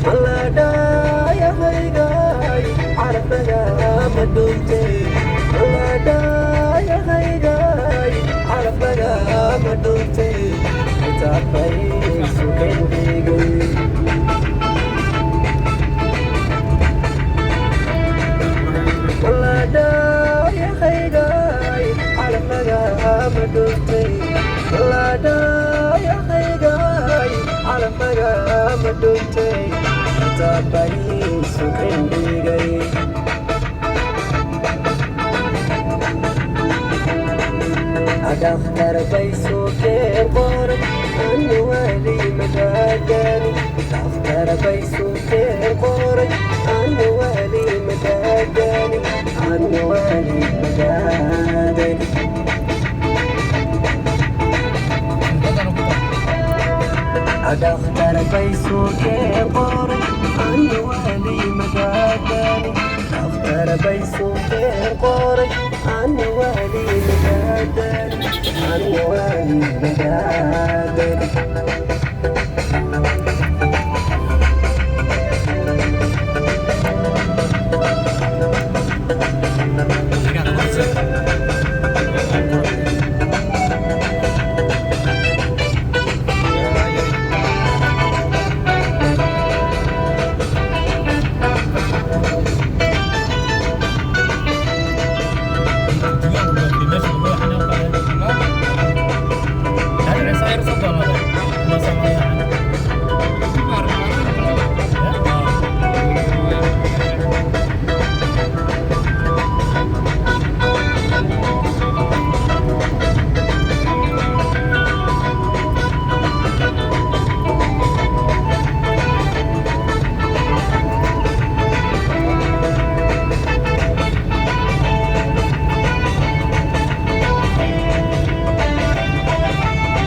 malada ya hayday carafada madunte malada ya hayday carafada madunte tabay sukendigay malada ya hayday carafada madunte malada ya hayday carafada madunte tabay sukendigay أدخل بيسوك القرب أنه ولي مداداني أدخل بيسوك القرب أنه ولي مداداني أنه ولي مداداني أدخل بيسوك القرب أنه ولي مداداني أدخل بيسوك القرب أنه ولي مداداني أنه ولي مداداني